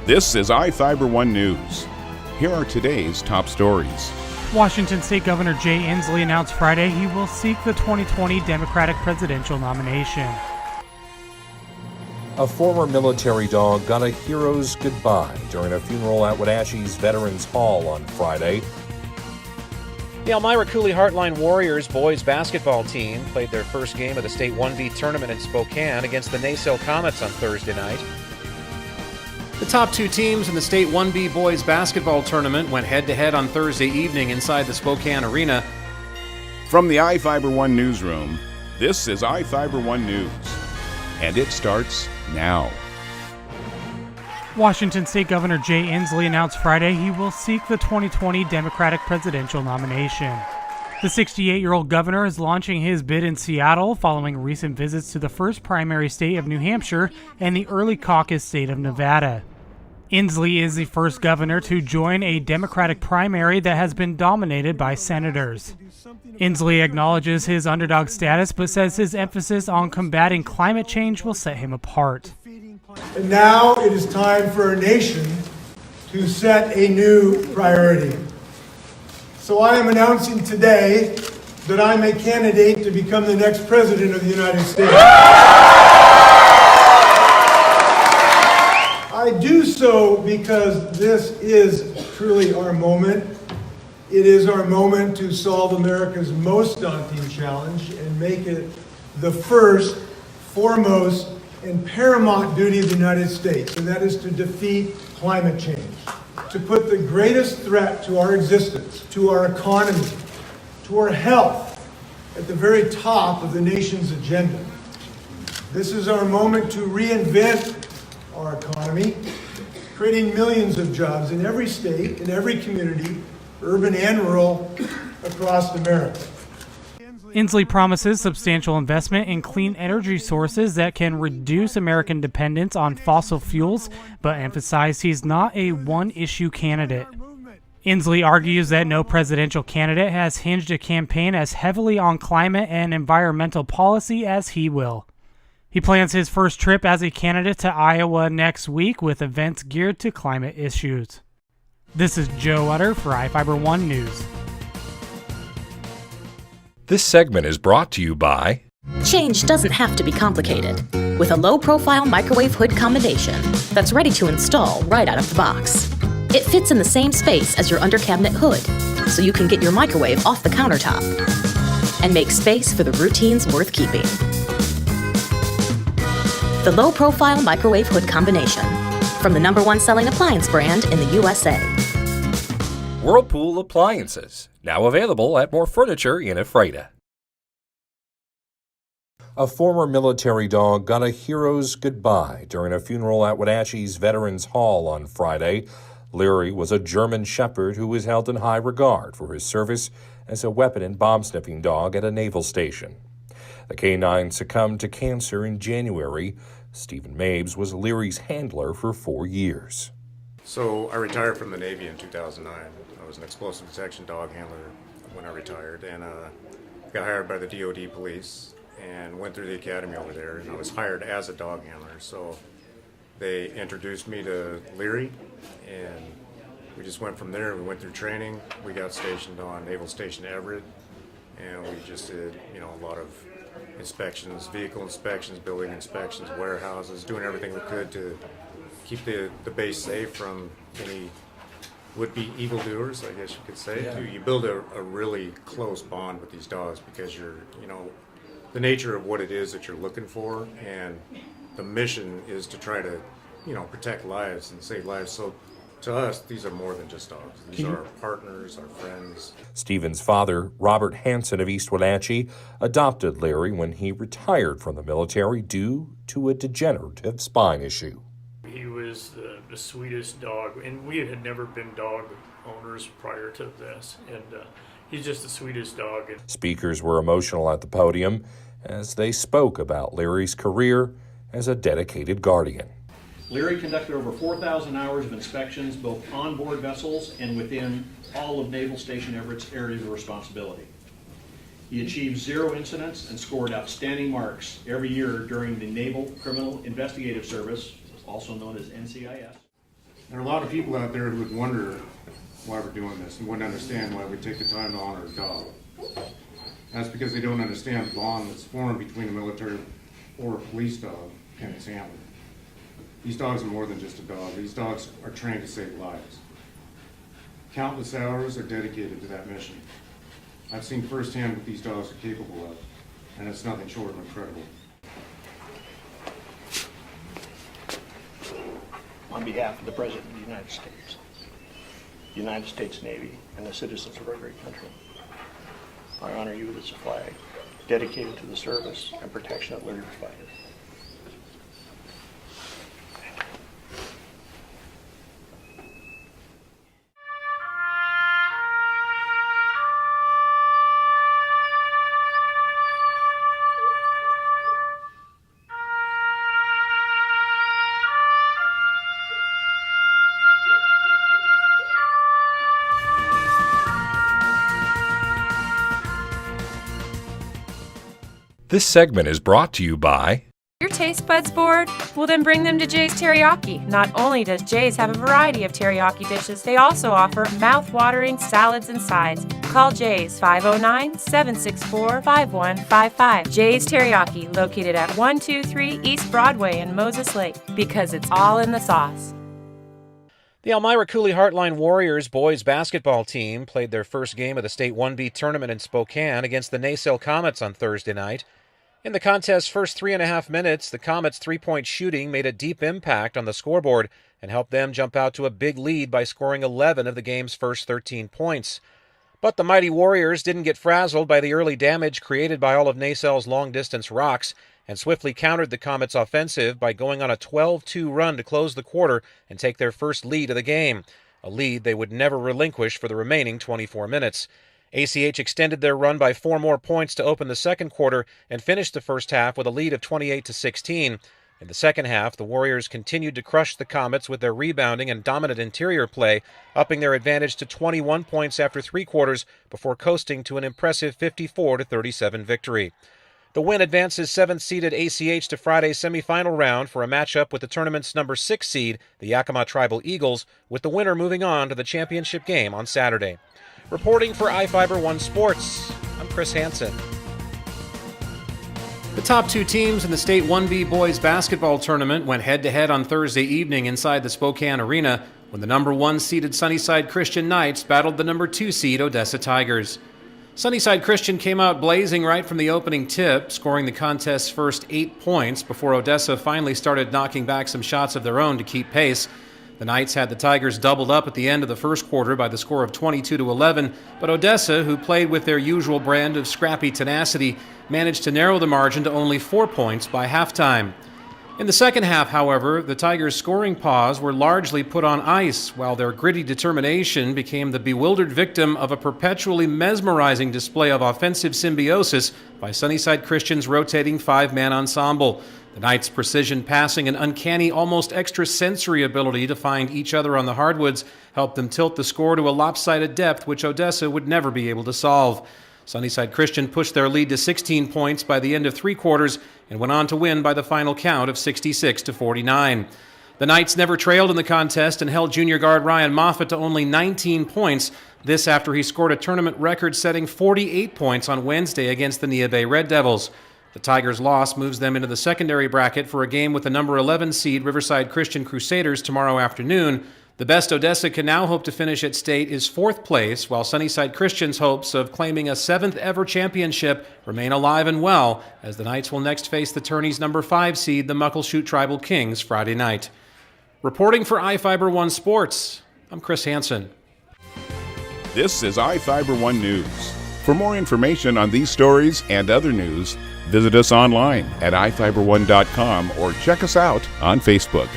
This is iFIBER 1 News. Here are today's top stories. Washington State Governor Jay Inslee announced Friday he will seek the 2020 Democratic presidential nomination. A former military dog got a hero's goodbye during a funeral at Wenatchee's Veterans Hall on Friday. The Elmira Cooley Heartline Warriors boys basketball team played their first game of the state 1B tournament in Spokane against the Naso Comets on Thursday night. The top two teams in the state 1B boys basketball tournament went head-to-head on Thursday evening inside the Spokane Arena. From the iFIBER 1 newsroom, this is iFIBER 1 News. And it starts now. Washington State Governor Jay Inslee announced Friday he will seek the 2020 Democratic presidential nomination. The 68-year-old governor is launching his bid in Seattle following recent visits to the first primary state of New Hampshire and the early caucus state of Nevada. Inslee is the first governor to join a Democratic primary that has been dominated by senators. Inslee acknowledges his underdog status but says his emphasis on combating climate change will set him apart. And now it is time for our nation to set a new priority. So I am announcing today that I'm a candidate to become the next president of the United States. I do so because this is truly our moment. It is our moment to solve America's most daunting challenge and make it the first, foremost, and paramount duty of the United States, and that is to defeat climate change, to put the greatest threat to our existence, to our economy, to our health, at the very top of the nation's agenda. This is our moment to reinvent our economy, creating millions of jobs in every state, in every community, urban and rural, across America. Inslee promises substantial investment in clean energy sources that can reduce American dependence on fossil fuels, but emphasized he's not a one-issue candidate. Inslee argues that no presidential candidate has hinged a campaign as heavily on climate and environmental policy as he will. He plans his first trip as a candidate to Iowa next week with events geared to climate issues. This is Joe Utter for iFIBER 1 News. This segment is brought to you by... Change doesn't have to be complicated. With a low-profile microwave hood combination that's ready to install right out of the box. It fits in the same space as your under-cabinet hood, so you can get your microwave off the countertop and make space for the routines worth keeping. The low-profile microwave hood combination from the #1 selling appliance brand in the USA. Whirlpool Appliances, now available at More Furniture in Ephrata. A former military dog got a hero's goodbye during a funeral at Wenatchee's Veterans Hall on Friday. Leary was a German Shepherd who was held in high regard for his service as a weapon and bomb-sniffing dog at a naval station. The canine succumbed to cancer in January. Stephen Mabes was Leary's handler for 4 years. So I retired from the Navy in 2009. I was an explosive detection dog handler when I retired, and got hired by the DOD police and went through the academy over there, and I was hired as a dog handler. So they introduced me to Leary, and we just went from there. We went through training. We got stationed on Naval Station Everett, and we just did, a lot of inspections, vehicle inspections, building inspections, warehouses, doing everything we could to keep the base safe from any would-be evildoers, I guess you could say. Yeah. You build a really close bond with these dogs because you're, the nature of what it is that you're looking for, and the mission is to try to, protect lives and save lives. So to us, these are more than just dogs. These are our partners, our friends. Stephen's father, Robert Hansen of East Wenatchee, adopted Leary when he retired from the military due to a degenerative spine issue. He was the sweetest dog, and we had never been dog owners prior to this, and he's just the sweetest dog. Speakers were emotional at the podium as they spoke about Leary's career as a dedicated guardian. Leary conducted over 4,000 hours of inspections both on board vessels and within all of Naval Station Everett's area of responsibility. He achieved 0 incidents and scored outstanding marks every year during the Naval Criminal Investigative Service, also known as NCIS. There are a lot of people out there who would wonder why we're doing this and wouldn't understand why we take the time to honor a dog. That's because they don't understand the bond that's formed between a military or a police dog and its handler. These dogs are more than just a dog. These dogs are trained to save lives. Countless hours are dedicated to that mission. I've seen firsthand what these dogs are capable of, and it's nothing short of incredible. On behalf of the President of the United States Navy, and the citizens of our great country, I honor you with this flag, dedicated to the service and protection of liberty fighters. This segment is brought to you by Your taste buds bored? Well, then bring them to Jay's Teriyaki. Not only does Jay's have a variety of teriyaki dishes, they also offer mouth-watering salads and sides. Call Jay's 509-764-5155. Jay's Teriyaki, located at 123 East Broadway in Moses Lake, because it's all in the sauce. The Elmira Cooley Heartline Warriors boys basketball team played their first game of the State 1B tournament in Spokane against the Naysale Comets on Thursday night. In the contest's first 3.5 minutes, the Comets' three-point shooting made a deep impact on the scoreboard and helped them jump out to a big lead by scoring 11 of the game's first 13 points. But the mighty Warriors didn't get frazzled by the early damage created by all of Naysale's long-distance rocks and swiftly countered the Comets' offensive by going on a 12-2 run to close the quarter and take their first lead of the game, a lead they would never relinquish for the remaining 24 minutes. ACH extended their run by 4 more points to open the second quarter and finished the first half with a lead of 28-16. In the second half, the Warriors continued to crush the Comets with their rebounding and dominant interior play, upping their advantage to 21 points after 3 quarters before coasting to an impressive 54-37 victory. The win advances 7th-seeded ACH to Friday's semifinal round for a matchup with the tournament's number 6 seed, the Yakima Tribal Eagles, with the winner moving on to the championship game on Saturday. Reporting for iFIBER 1 Sports, I'm Chris Hansen. The top 2 teams in the State 1B boys basketball tournament went head-to-head on Thursday evening inside the Spokane Arena when the number 1 seeded Sunnyside Christian Knights battled the number 2 seed Odessa Tigers. Sunnyside Christian came out blazing right from the opening tip, scoring the contest's first 8 points before Odessa finally started knocking back some shots of their own to keep pace. The Knights had the Tigers doubled up at the end of the first quarter by the score of 22-11, but Odessa, who played with their usual brand of scrappy tenacity, managed to narrow the margin to only 4 points by halftime. In the second half, however, the Tigers' scoring paws were largely put on ice, while their gritty determination became the bewildered victim of a perpetually mesmerizing display of offensive symbiosis by Sunnyside Christian's rotating 5-man ensemble. The Knights' precision passing and uncanny, almost extrasensory ability to find each other on the hardwoods helped them tilt the score to a lopsided depth which Odessa would never be able to solve. Sunnyside Christian pushed their lead to 16 points by the end of 3 quarters and went on to win by the final count of 66-49. The Knights never trailed in the contest and held junior guard Ryan Moffett to only 19 points, this after he scored a tournament record-setting 48 points on Wednesday against the Nia Bay Red Devils. The Tigers' loss moves them into the secondary bracket for a game with the number 11 seed Riverside Christian Crusaders tomorrow afternoon. The best Odessa can now hope to finish at state is 4th place, while Sunnyside Christian's hopes of claiming a 7th ever championship remain alive and well, as the Knights will next face the tourney's number 5 seed, the Muckleshoot Tribal Kings, Friday night. Reporting for iFIBER 1 Sports, I'm Chris Hansen. This is iFIBER 1 News. For more information on these stories and other news, visit us online at ifiber1.com or check us out on Facebook.